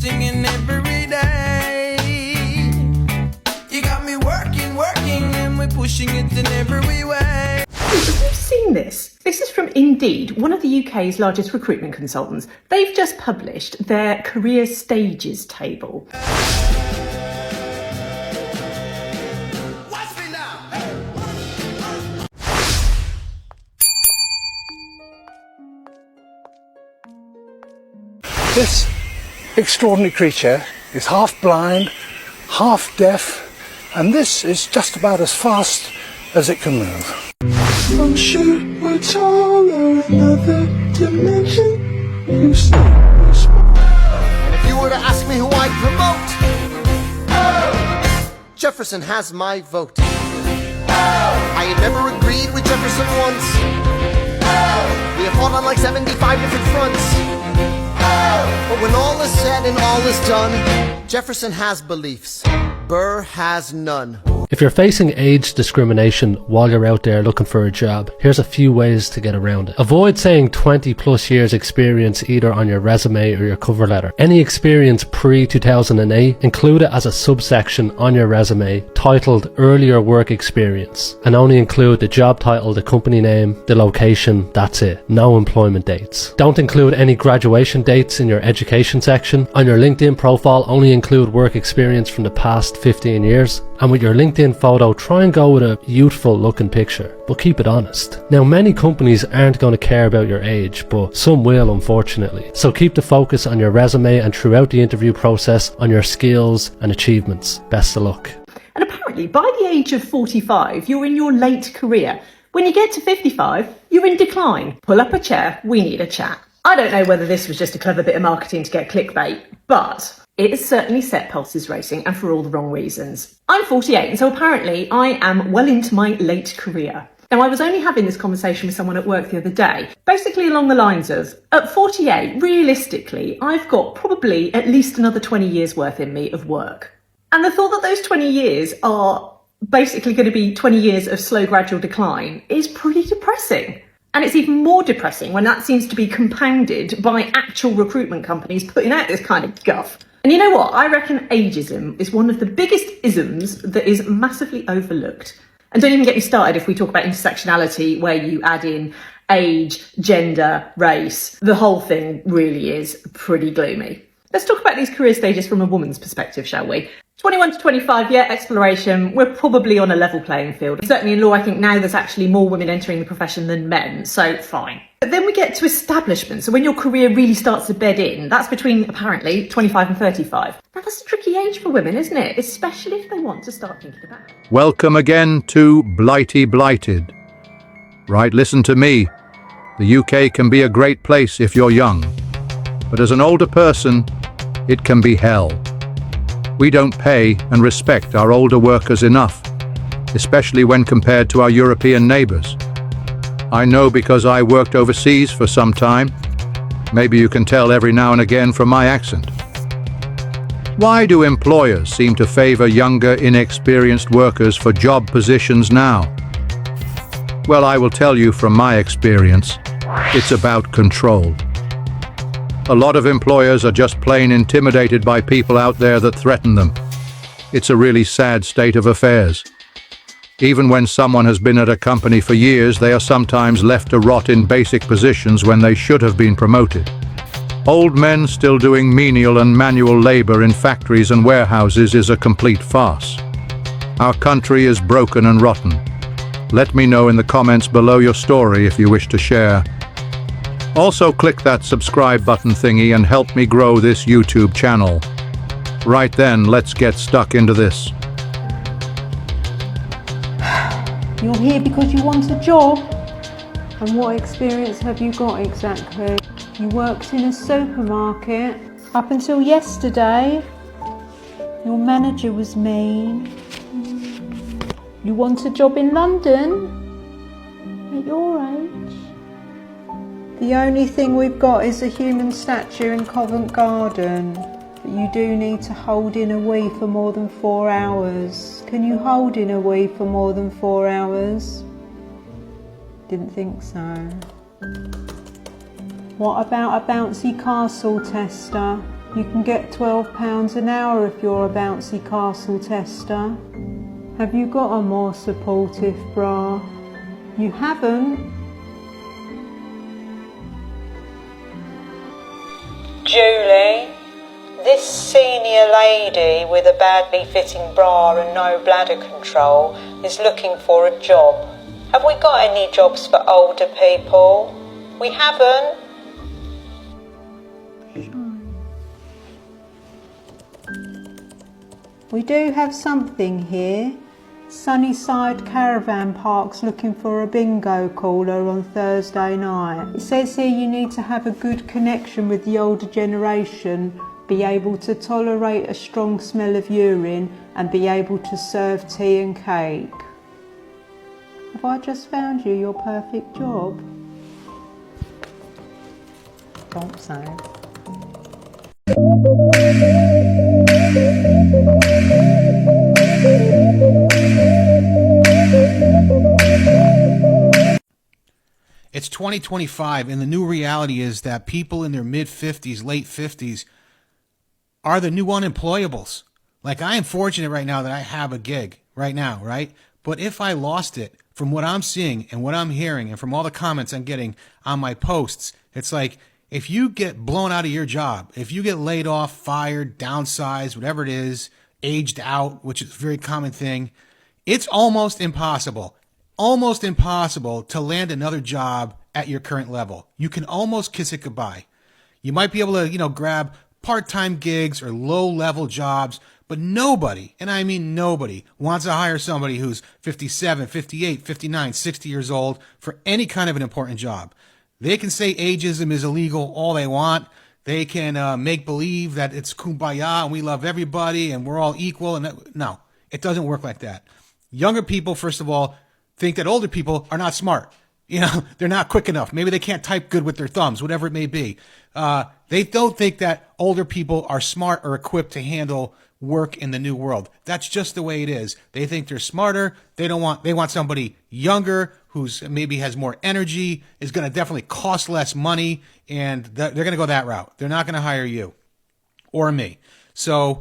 posting in every day. You got me working, and we're pushing it in every way. Have you seen this? This is from Indeed, one of the UK's largest recruitment consultants. They've just published their career stages table. Watch me now. This extraordinary creature is half blind, half deaf, and this is just about as fast as it can move. I'm sure we're taller, another dimension. You see, If you were to ask me who I'd promote, Jefferson has my vote. I had never agreed with Jefferson once. We have fought on like 75 different fronts. But when all is said and all is done, Jefferson has beliefs. Burr has none. If you're facing age discrimination while you're out there looking for a job, here's a few ways to get around it. Avoid saying 20 plus years experience either on your resume or your cover letter. Any experience pre-2008, include it as a subsection on your resume titled earlier work experience, and only include the job title, the company name, the location, that's it. No employment dates. Don't include any graduation dates in your education section. On your LinkedIn profile, only include work experience from the past 15 years. And with your LinkedIn photo, try and go with a youthful looking picture, but keep it honest. Now, many companies aren't going to care about your age, but some will, unfortunately. So keep the focus on your resume and throughout the interview process on your skills and achievements. Best of luck. And apparently, by the age of 45, you're in your late career. When you get to 55, you're in decline. Pull up a chair, we need a chat. I don't know whether this was just a clever bit of marketing to get clickbait, but it has certainly set pulses racing, and for all the wrong reasons. I'm 48, and so apparently I am well into my late career. Now, I was only having this conversation with someone at work the other day, basically along the lines of, at 48, realistically, I've got probably at least another 20 years worth in me of work. And the thought that those 20 years are basically going to be 20 years of slow, gradual decline is pretty depressing. And it's even more depressing when that seems to be compounded by actual recruitment companies putting out this kind of guff. And you know what? I reckon ageism is one of the biggest isms that is massively overlooked. And don't even get me started if we talk about intersectionality, where you add in age, gender, race. The whole thing really is pretty gloomy. Let's talk about these career stages from a woman's perspective, shall we? 21 to 25, yeah, exploration. We're probably on a level playing field. Certainly in law, I think now there's actually more women entering the profession than men, so fine. But then we get to establishment. So when your career really starts to bed in, that's between, apparently, 25 and 35. Now, that's a tricky age for women, isn't it? Especially if they want to start thinking about it. Welcome again to Blighty Blighted. Right, listen to me. The UK can be a great place if you're young. But as an older person, it can be hell. We don't pay and respect our older workers enough, especially when compared to our European neighbours. I know because I worked overseas for some time. Maybe you can tell every now and again from my accent. Why do employers seem to favour younger, inexperienced workers for job positions now? Well, I will tell you from my experience, it's about control. A lot of employers are just plain intimidated by people out there that threaten them. It's a really sad state of affairs. Even when someone has been at a company for years, they are sometimes left to rot in basic positions when they should have been promoted. Old men still doing menial and manual labor in factories and warehouses is a complete farce. Our country is broken and rotten. Let me know in the comments below your story if you wish to share. Also, click that subscribe button thingy and help me grow this YouTube channel. Right then, let's get stuck into this. You're here because you want a job. And what experience have you got exactly? You worked in a supermarket. Up until yesterday, your manager was mean. You want a job in London? At your age? The only thing we've got is a human statue in Covent Garden. But you do need to hold in a wee for more than 4 hours. Can you hold in a wee for more than 4 hours? Didn't think so. What about a bouncy castle tester? You can get £12 an hour if you're a bouncy castle tester. Have you got a more supportive bra? You haven't? Julie, this senior lady with a badly fitting bra and no bladder control is looking for a job. Have we got any jobs for older people? We haven't. We do have something here. Sunnyside Caravan Park's looking for a bingo caller on Thursday night. It says here you need to have a good connection with the older generation, be able to tolerate a strong smell of urine and be able to serve tea and cake. Have I just found you your perfect job? Don't say. It's 2025, and the new reality is that people in their mid-50s, late 50s are the new unemployables. Like, I am fortunate right now that I have a gig right now, right? But if I lost it, from what I'm seeing and what I'm hearing and from all the comments I'm getting on my posts, it's like, if you get blown out of your job, if you get laid off, fired, downsized, whatever it is, aged out, which is a very common thing, it's almost impossible to land another job at your current level. You can almost kiss it goodbye. You might be able to, grab part-time gigs or low-level jobs, but nobody, and I mean nobody, wants to hire somebody who's 57, 58, 59, 60 years old for any kind of an important job. They can say ageism is illegal all they want. They can make believe that it's kumbaya and we love everybody and we're all equal. And no, it doesn't work like that. Younger people, first of all, think that older people are not smart. They're not quick enough. Maybe they can't type good with their thumbs, whatever it may be. They don't think that older people are smart or equipped to handle work in the new world. That's just the way it is. They think they're smarter. They want somebody younger who's maybe has more energy, is going to definitely cost less money, and they're going to go that route. They're not going to hire you or me. So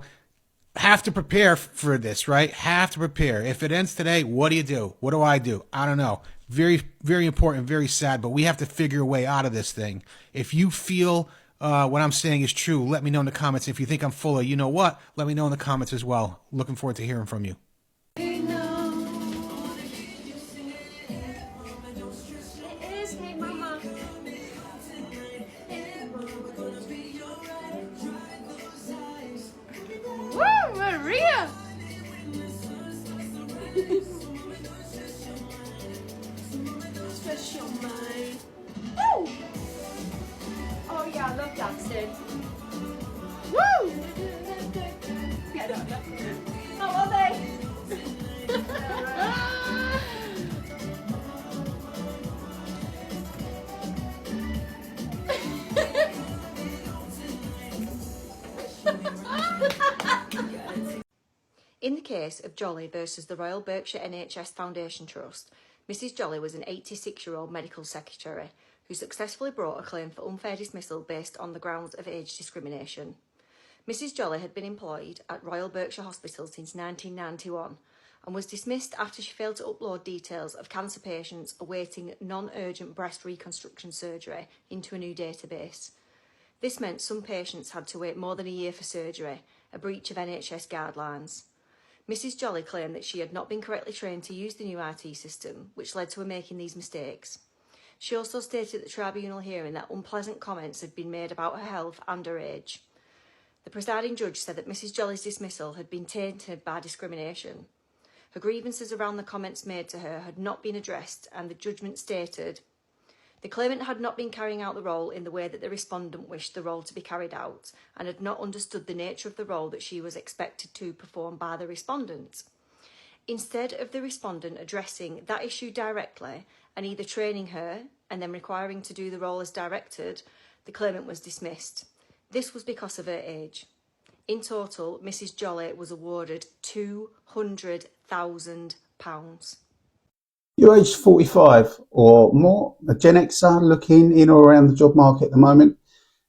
have to prepare for this, right? Have to prepare. If it ends today, what do you do? What do I do? I don't know. Very, very important, very sad, but we have to figure a way out of this thing. If you feel what I'm saying is true, let me know in the comments. If you think I'm full of you know what, let me know in the comments as well. Looking forward to hearing from you. Woo, Maria! Special mind. Woo! Oh yeah, I love dancing. Woo! How are they? In the case of Jolly versus the Royal Berkshire NHS Foundation Trust, Mrs Jolly was an 86-year-old medical secretary who successfully brought a claim for unfair dismissal based on the grounds of age discrimination. Mrs Jolly had been employed at Royal Berkshire Hospital since 1991 and was dismissed after she failed to upload details of cancer patients awaiting non-urgent breast reconstruction surgery into a new database. This meant some patients had to wait more than a year for surgery, a breach of NHS guidelines. Mrs Jolly claimed that she had not been correctly trained to use the new IT system, which led to her making these mistakes. She also stated at the tribunal hearing that unpleasant comments had been made about her health and her age. The presiding judge said that Mrs Jolly's dismissal had been tainted by discrimination. Her grievances around the comments made to her had not been addressed, and the judgment stated, the claimant had not been carrying out the role in the way that the respondent wished the role to be carried out and had not understood the nature of the role that she was expected to perform by the respondent. Instead of the respondent addressing that issue directly and either training her and then requiring to do the role as directed, the claimant was dismissed. This was because of her age. In total, Mrs Jolly was awarded £200,000. You're aged 45 or more, a Gen Xer looking in or around the job market at the moment.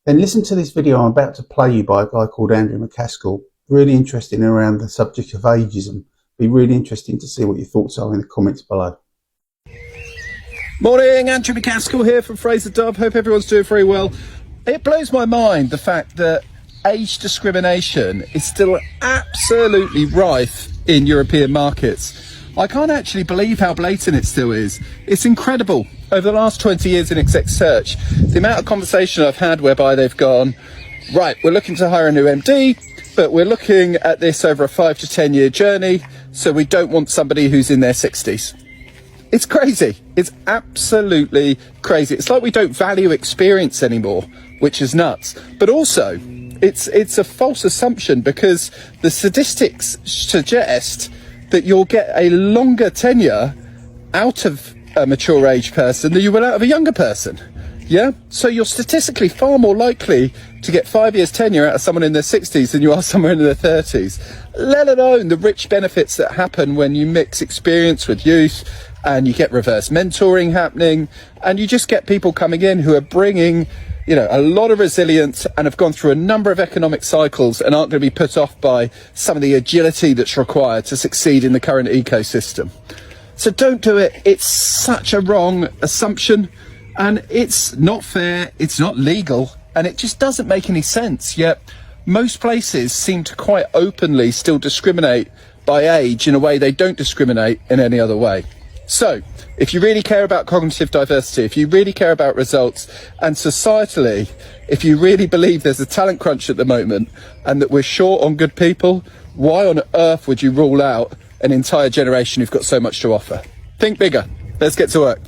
then listen to this video I'm about to play you by a guy called Andrew McCaskill. Really interesting around the subject of ageism. Be really interesting to see what your thoughts are in the comments below. Morning, Andrew McCaskill here from Fraser Dove. Hope everyone's doing very well. It blows my mind the fact that age discrimination is still absolutely rife in European markets. I can't actually believe how blatant it still is. It's incredible. Over the last 20 years in exec search, the amount of conversation I've had whereby they've gone, right, we're looking to hire a new MD, but we're looking at this over a 5 to 10 year journey, so we don't want somebody who's in their 60s. It's crazy. It's absolutely crazy. It's like we don't value experience anymore, which is nuts. But also, it's a false assumption because the statistics suggest that you'll get a longer tenure out of a mature age person than you will out of a younger person. Yeah? So you're statistically far more likely to get 5 years tenure out of someone in their 60s than you are someone in their 30s. Let alone the rich benefits that happen when you mix experience with youth and you get reverse mentoring happening and you just get people coming in who are bringing, you know, a lot of resilience and have gone through a number of economic cycles and aren't going to be put off by some of the agility that's required to succeed in the current ecosystem. So don't do it. It's such a wrong assumption and it's not fair, it's not legal, and it just doesn't make any sense. Yet most places seem to quite openly still discriminate by age in a way they don't discriminate in any other way. So, if you really care about cognitive diversity, if you really care about results, and societally, if you really believe there's a talent crunch at the moment and that we're short on good people, why on earth would you rule out an entire generation who've got so much to offer? Think bigger. Let's get to work.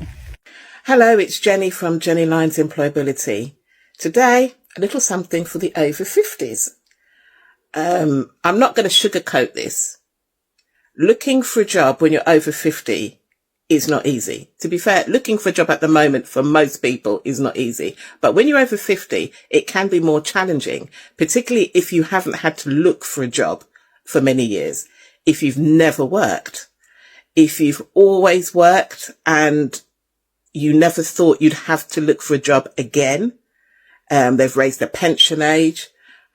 Hello, it's Jenny from Jenny Lyons Employability. Today, a little something for the over 50s. I'm not going to sugarcoat this. Looking for a job when you're over 50 is not easy. To be fair, looking for a job at the moment for most people is not easy. But when you're over 50, it can be more challenging, particularly if you haven't had to look for a job for many years. If you've never worked, if you've always worked and you never thought you'd have to look for a job again. They've raised the pension age.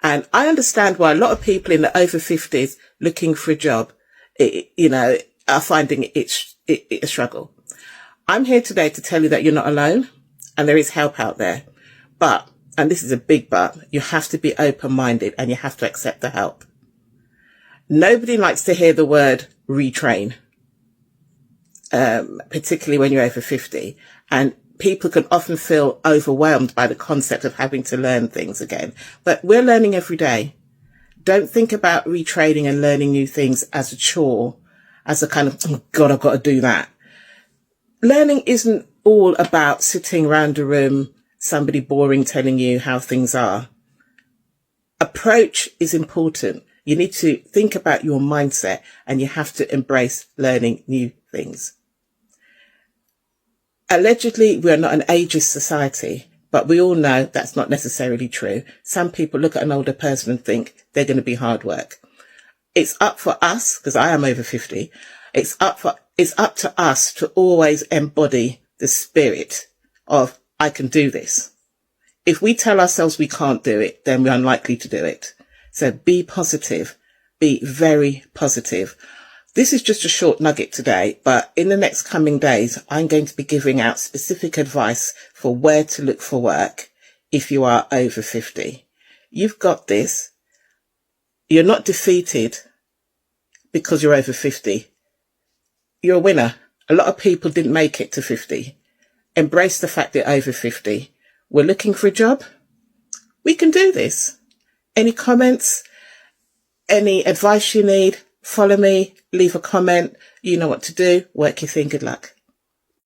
And I understand why a lot of people in the over 50s looking for a job, are finding it a struggle. I'm here today to tell you that you're not alone and there is help out there. But, and this is a big but, you have to be open-minded and you have to accept the help. Nobody likes to hear the word retrain, particularly when you're over 50. And people can often feel overwhelmed by the concept of having to learn things again. But we're learning every day. Don't think about retraining and learning new things as a chore, as a kind of, oh God, I've got to do that. Learning isn't all about sitting around a room, somebody boring telling you how things are. Approach is important. You need to think about your mindset and you have to embrace learning new things. Allegedly, we are not an ageist society, but we all know that's not necessarily true. Some people look at an older person and think they're going to be hard work. It's up for us, because I am over 50, it's up to us to always embody the spirit of, I can do this. If we tell ourselves we can't do it, then we're unlikely to do it. So be positive, be very positive. This is just a short nugget today, but in the next coming days, I'm going to be giving out specific advice for where to look for work if you are over 50. You've got this. You're not defeated because you're over 50. You're a winner. A lot of people didn't make it to 50. Embrace the fact that you're over 50. We're looking for a job. We can do this. Any comments? Any advice you need? Follow me, leave a comment. You know what to do. Work your thing. Good luck.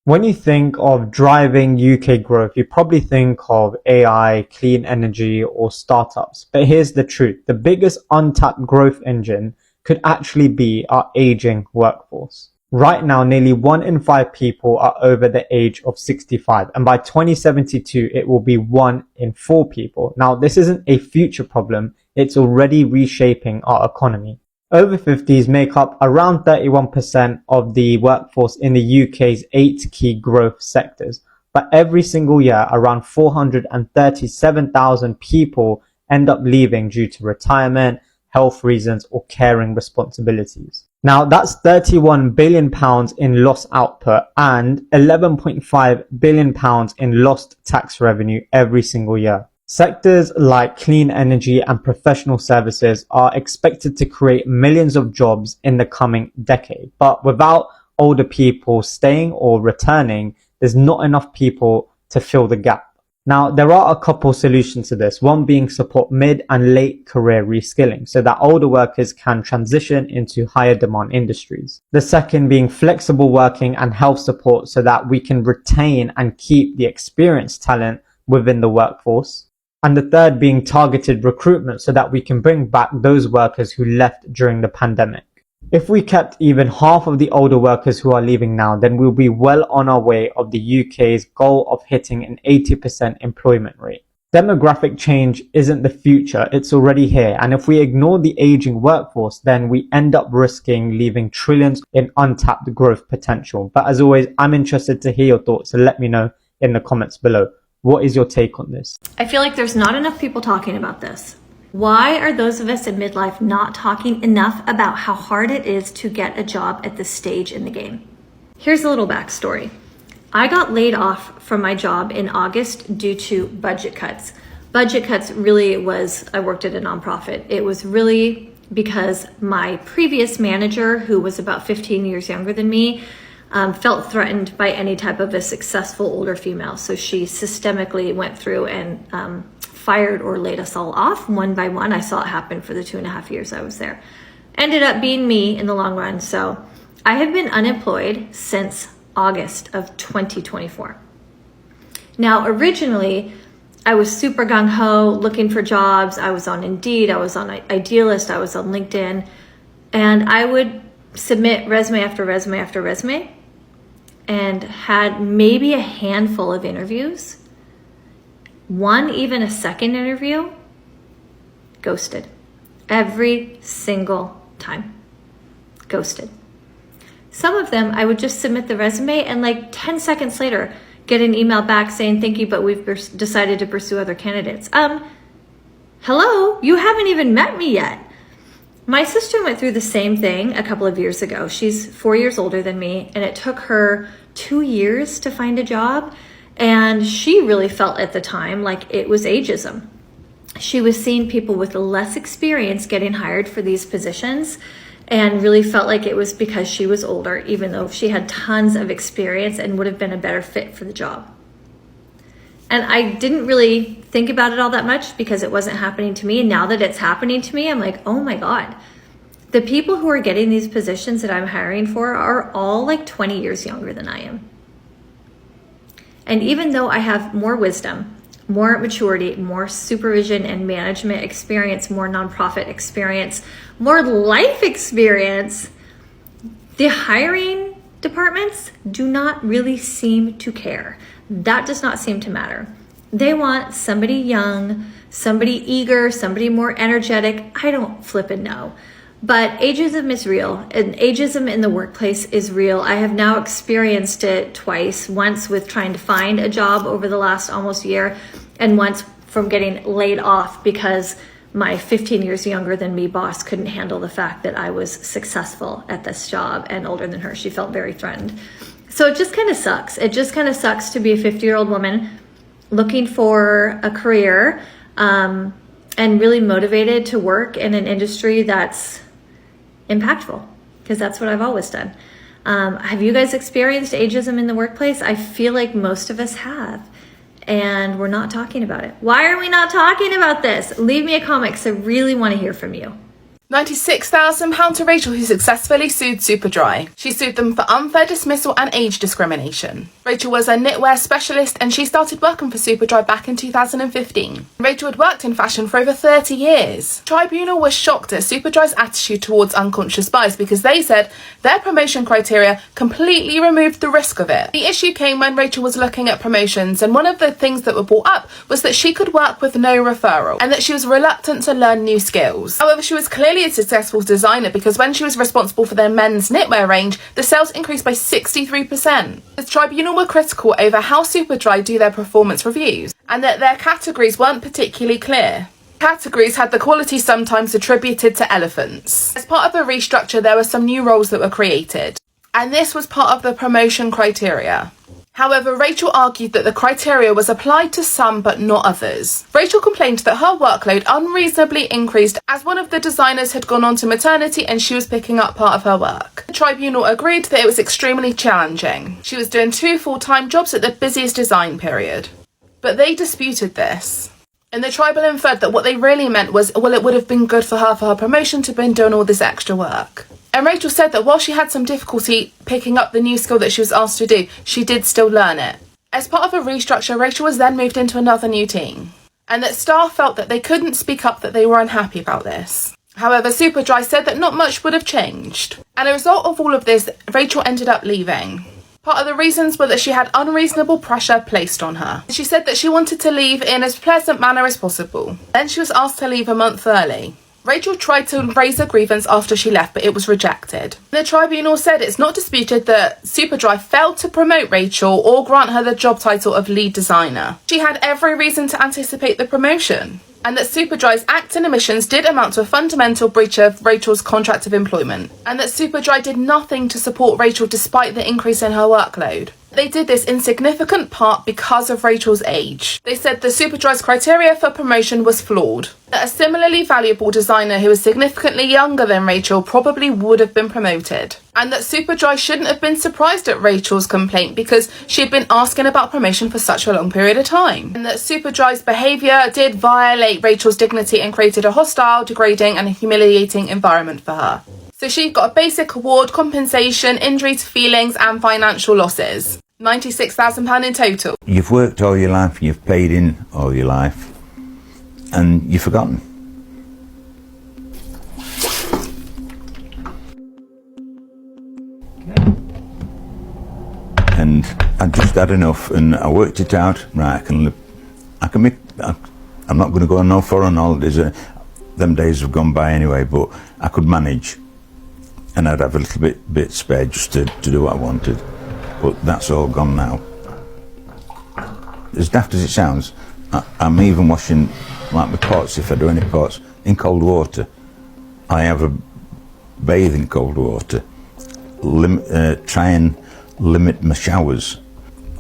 When you think of driving UK growth, you probably think of AI, clean energy, or startups. But here's the truth. The biggest untapped growth engine could actually be our aging workforce. Right now, nearly 1 in 5 people are over the age of 65. And by 2072, it will be 1 in 4 people. Now, this isn't a future problem. It's already reshaping our economy. Over 50s make up around 31% of the workforce in the UK's 8 key growth sectors. But every single year, around 437,000 people end up leaving due to retirement, health reasons, or caring responsibilities. Now, that's £31 billion in lost output and £11.5 billion in lost tax revenue every single year. Sectors like clean energy and professional services are expected to create millions of jobs in the coming decade. But without older people staying or returning, there's not enough people to fill the gap. Now, there are a couple solutions to this, one being support mid and late career reskilling so that older workers can transition into higher demand industries. The second being flexible working and health support so that we can retain and keep the experienced talent within the workforce. And the third being targeted recruitment so that we can bring back those workers who left during the pandemic. If we kept even half of the older workers who are leaving now, then we'll be well on our way of the UK's goal of hitting an 80% employment rate. Demographic change isn't the future, it's already here. And if we ignore the aging workforce, then we end up risking leaving trillions in untapped growth potential. But as always, I'm interested to hear your thoughts, so let me know in the comments below. What is your take on this? I feel like there's not enough people talking about this. Why are those of us in midlife not talking enough about how hard it is to get a job at this stage in the game? Here's a little backstory. I got laid off from my job in August due to budget cuts. Budget cuts really was, I worked at a nonprofit. It was really because my previous manager, who was about 15 years younger than me, felt threatened by any type of a successful older female. So she systemically went through and fired or laid us all off one by one. I saw it happen for the 2.5 years I was there. Ended up being me in the long run. So I have been unemployed since August of 2024. Now, originally, I was super gung-ho looking for jobs. I was on Indeed, I was on Idealist, I was on LinkedIn, and I would submit resume after resume after resume and had maybe a handful of interviews. One, even a second interview, ghosted. Every single time, ghosted. Some of them, I would just submit the resume and like 10 seconds later, get an email back saying, thank you, but we've decided to pursue other candidates. Hello, you haven't even met me yet. My sister went through the same thing a couple of years ago. She's 4 years older than me, and it took her 2 years to find a job. And she really felt at the time like it was ageism. She was seeing people with less experience getting hired for these positions and really felt like it was because she was older, even though she had tons of experience and would have been a better fit for the job. And I didn't really think about it all that much because it wasn't happening to me. And now that it's happening to me, I'm like, oh my God. The people who are getting these positions that I'm hiring for are all like 20 years younger than I am. And even though I have more wisdom, more maturity, more supervision and management experience, more nonprofit experience, more life experience, the hiring departments do not really seem to care. That does not seem to matter. They want somebody young, somebody eager, somebody more energetic. I don't flippin' know. But ageism is real, and ageism in the workplace is real. I have now experienced it twice, once with trying to find a job over the last almost year, and once from getting laid off because my 15 years younger than me boss couldn't handle the fact that I was successful at this job and older than her. She felt very threatened. So it just kind of sucks. It just kind of sucks to be a 50-year-old woman looking for a career and really motivated to work in an industry that's impactful, because that's what I've always done. Have you guys experienced ageism in the workplace? I feel like most of us have, and we're not talking about it. Why are we not talking about this? Leave me a comment because I really want to hear from you. £96,000 to Rachel, who successfully sued Superdry. She sued them for unfair dismissal and age discrimination. Rachel was a knitwear specialist and she started working for Superdry back in 2015. Rachel had worked in fashion for over 30 years. The tribunal was shocked at Superdry's attitude towards unconscious bias because they said their promotion criteria completely removed the risk of it. The issue came when Rachel was looking at promotions, and one of the things that were brought up was that she could work with no referral and that she was reluctant to learn new skills. However, she was clearly clearly a successful designer because when she was responsible for their men's knitwear range, the sales increased by 63%. The tribunal were critical over how Superdry do their performance reviews and that their categories weren't particularly clear. Categories had the quality sometimes attributed to elephants. As part of the restructure, there were some new roles that were created, and this was part of the promotion criteria. However, Rachel argued that the criteria was applied to some but not others. Rachel complained that her workload unreasonably increased as one of the designers had gone on to maternity and she was picking up part of her work. The tribunal agreed that it was extremely challenging. She was doing 2 full-time jobs at the busiest design period. But they disputed this. And the tribunal inferred that what they really meant was, well, it would have been good for her promotion to have been doing all this extra work. And Rachel said that while she had some difficulty picking up the new skill that she was asked to do, she did still learn it. As part of a restructure, Rachel was then moved into another new team, and that staff felt that they couldn't speak up, that they were unhappy about this. However, Superdry said that not much would have changed. And as a result of all of this, Rachel ended up leaving. Part of the reasons were that she had unreasonable pressure placed on her. She said that she wanted to leave in as pleasant manner as possible. Then she was asked to leave a month early. Rachel tried to raise a grievance after she left, but it was rejected. The tribunal said it's not disputed that Superdry failed to promote Rachel or grant her the job title of lead designer. She had every reason to anticipate the promotion, and that Superdry's acts and omissions did amount to a fundamental breach of Rachel's contract of employment, and that Superdry did nothing to support Rachel despite the increase in her workload. They did this in significant part because of Rachel's age. They said the Superdry's criteria for promotion was flawed, that a similarly valuable designer who was significantly younger than Rachel probably would have been promoted, and that Superdry shouldn't have been surprised at Rachel's complaint because she had been asking about promotion for such a long period of time, and that Superdry's behaviour did violate Rachel's dignity and created a hostile, degrading and humiliating environment for her. So she got a basic award, compensation, injury to feelings and financial losses. £96,000 in total. You've worked all your life, you've paid in all your life, and you've forgotten. And I just had enough, and I worked it out. Right, I can make. I'm not going to go on no foreign holidays. Them days have gone by anyway, but I could manage, and I'd have a little bit spare just to do what I wanted. But that's all gone now. As daft as it sounds, I'm even washing like my pots, if I do any pots, in cold water. I have a bathe in cold water. Try and limit my showers.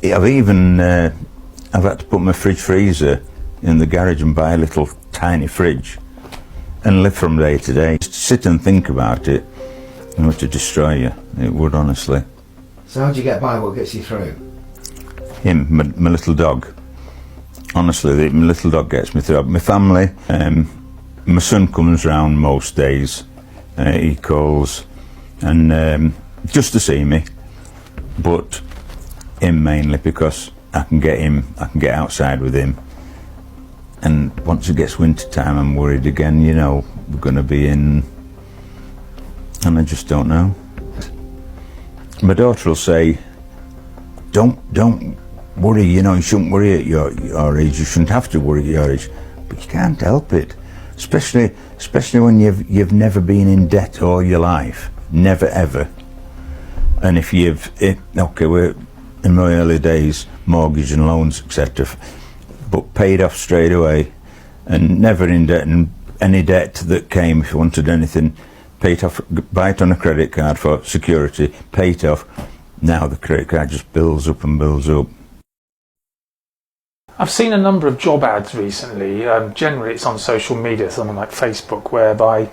I've even I've had to put my fridge freezer in the garage and buy a little tiny fridge and live from day to day. Just sit and think about it, it would to destroy you. It would, honestly. So how do you get by? What gets you through? Him, my little dog. Honestly, my little dog gets me through. My family, my son comes round most days. He calls, and just to see me, but him mainly because I can get outside with him. And once it gets winter time, I'm worried again, you know, we're going to be in, and I just don't know. My daughter will say, don't worry, you know, you shouldn't worry at your age, you shouldn't have to worry at your age, but you can't help it, especially when you've never been in debt all your life, never ever. And if okay, we're in my early days, mortgage and loans, etc., but paid off straight away, and never in debt, and any debt that came, if you wanted anything, pay it off, buy it on a credit card for security, pay it off. Now the credit card just builds up and builds up. I've seen a number of job ads recently. Generally it's on social media, something like Facebook, whereby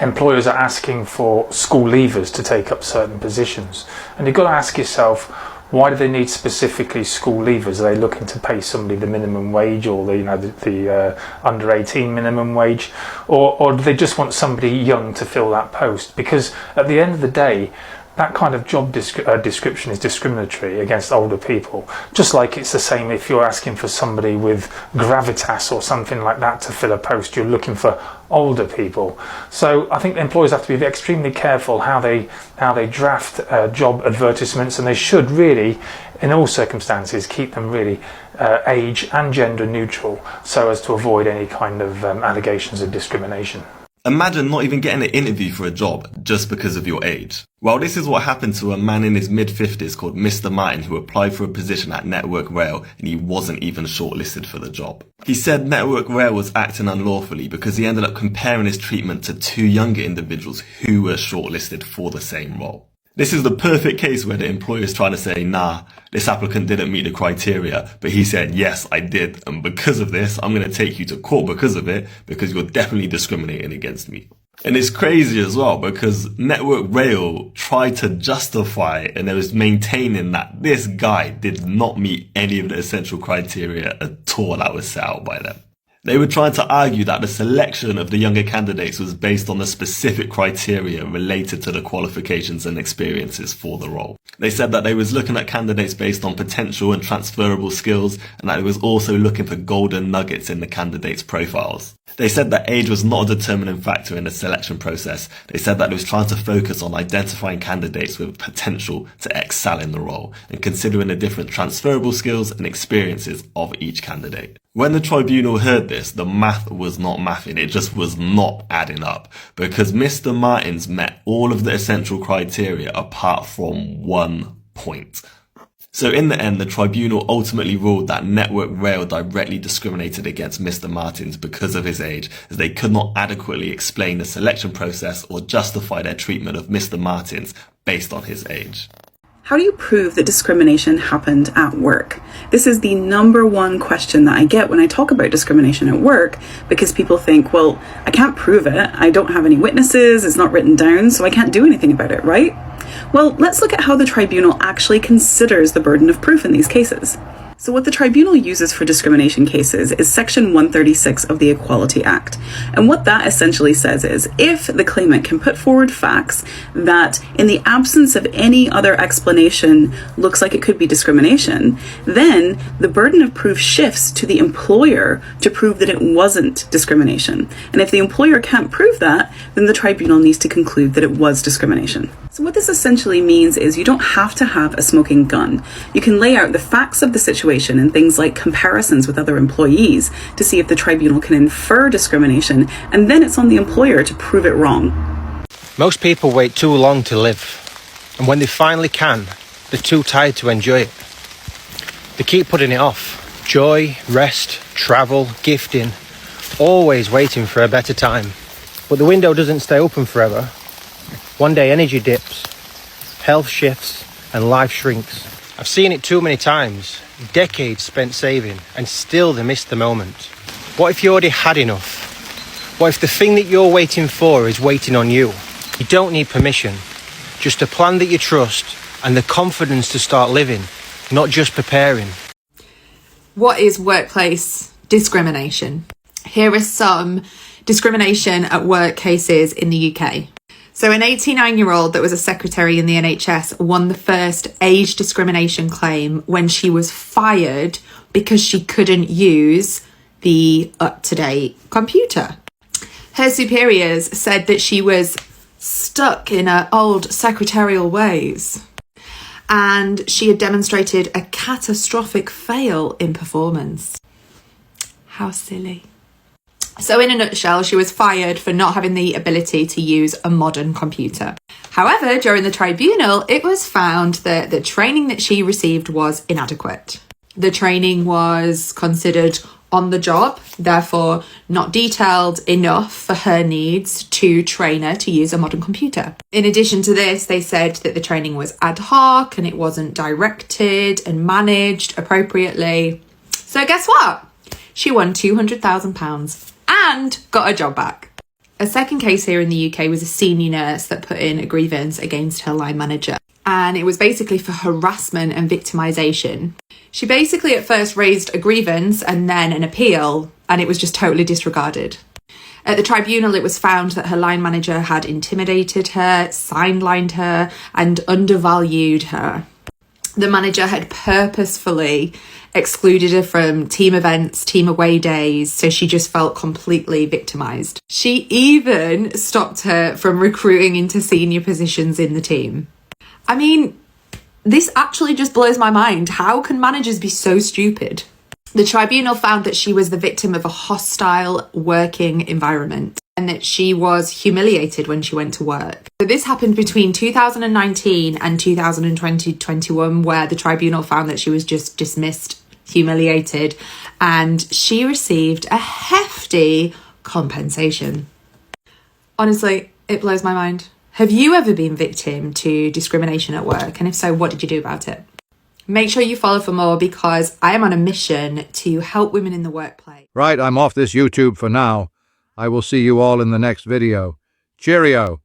employers are asking for school leavers to take up certain positions. And you've got to ask yourself, why do they need specifically school leavers? Are they looking to pay somebody the minimum wage, or the under 18 minimum wage, or do they just want somebody young to fill that post? Because at the end of the day, that kind of job description is discriminatory against older people. Just like it's the same if you're asking for somebody with gravitas or something like that to fill a post, you're looking for older people. So I think employers have to be extremely careful how they draft job advertisements, and they should really, in all circumstances, keep them really age and gender neutral, so as to avoid any kind of allegations of discrimination. Imagine not even getting an interview for a job just because of your age. Well, this is what happened to a man in his mid-50s called Mr. Martin who applied for a position at Network Rail and he wasn't even shortlisted for the job. He said Network Rail was acting unlawfully because he ended up comparing his treatment to 2 younger individuals who were shortlisted for the same role. This is the perfect case where the employer is trying to say, nah, this applicant didn't meet the criteria, but he said, yes, I did, and because of this, I'm going to take you to court because of it, because you're definitely discriminating against me. And it's crazy as well, because Network Rail tried to justify and it was maintaining that this guy did not meet any of the essential criteria at all that was set out by them. They were trying to argue that the selection of the younger candidates was based on the specific criteria related to the qualifications and experiences for the role. They said that they was looking at candidates based on potential and transferable skills, and that it was also looking for golden nuggets in the candidates' profiles. They said that age was not a determining factor in the selection process. They said that it was trying to focus on identifying candidates with potential to excel in the role and considering the different transferable skills and experiences of each candidate. When the tribunal heard this, the math was not mathing, it just was not adding up, because Mr. Martins met all of the essential criteria apart from 1 point. So in the end, the tribunal ultimately ruled that Network Rail directly discriminated against Mr. Martins because of his age, as they could not adequately explain the selection process or justify their treatment of Mr. Martins based on his age. How do you prove that discrimination happened at work? This is the number one question that I get when I talk about discrimination at work, because people think, well, I can't prove it. I don't have any witnesses. It's not written down, so I can't do anything about it, right? Well, let's look at how the tribunal actually considers the burden of proof in these cases. So what the tribunal uses for discrimination cases is Section 136 of the Equality Act. And what that essentially says is, if the claimant can put forward facts that, in the absence of any other explanation, looks like it could be discrimination, then the burden of proof shifts to the employer to prove that it wasn't discrimination. And if the employer can't prove that, then the tribunal needs to conclude that it was discrimination. So what this essentially means is you don't have to have a smoking gun. You can lay out the facts of the situation and things like comparisons with other employees to see if the tribunal can infer discrimination, and then it's on the employer to prove it wrong. Most people wait too long to live, and when they finally can, they're too tired to enjoy it. They keep putting it off. Joy, rest, travel, gifting, always waiting for a better time. But the window doesn't stay open forever. One day energy dips, health shifts, and life shrinks. I've seen it too many times, decades spent saving, and still they miss the moment. What if you already had enough? What if the thing that you're waiting for is waiting on you? You don't need permission, just a plan that you trust and the confidence to start living, not just preparing. What is workplace discrimination? Here are some discrimination at work cases in the UK. So an 89-year-old that was a secretary in the NHS won the first age discrimination claim when she was fired because she couldn't use the up-to-date computer. Her superiors said that she was stuck in her old secretarial ways and she had demonstrated a catastrophic fail in performance. How silly. So in a nutshell, she was fired for not having the ability to use a modern computer. However, during the tribunal, it was found that the training that she received was inadequate. The training was considered on the job, therefore not detailed enough for her needs to train her to use a modern computer. In addition to this, they said that the training was ad hoc and it wasn't directed and managed appropriately. So guess what? She won £200,000 and got her job back. A second case here in the UK was a senior nurse that put in a grievance against her line manager. And it was basically for harassment and victimisation. She basically at first raised a grievance and then an appeal, and it was just totally disregarded. At the tribunal, it was found that her line manager had intimidated her, sidelined her, and undervalued her. The manager had purposefully excluded her from team events, team away days, so she just felt completely victimised. She even stopped her from recruiting into senior positions in the team. I mean, this actually just blows my mind. How can managers be so stupid? The tribunal found that she was the victim of a hostile working environment. and that she was humiliated when she went to work. So this happened between 2019 and 2020-21, where the tribunal found that she was just dismissed, humiliated, and she received a hefty compensation. Honestly, it blows my mind. Have you ever been victim to discrimination at work? And if so, what did you do about it? Make sure you follow for more, because I am on a mission to help women in the workplace. Right, I'm off this YouTube for now. I will see you all in the next video. Cheerio.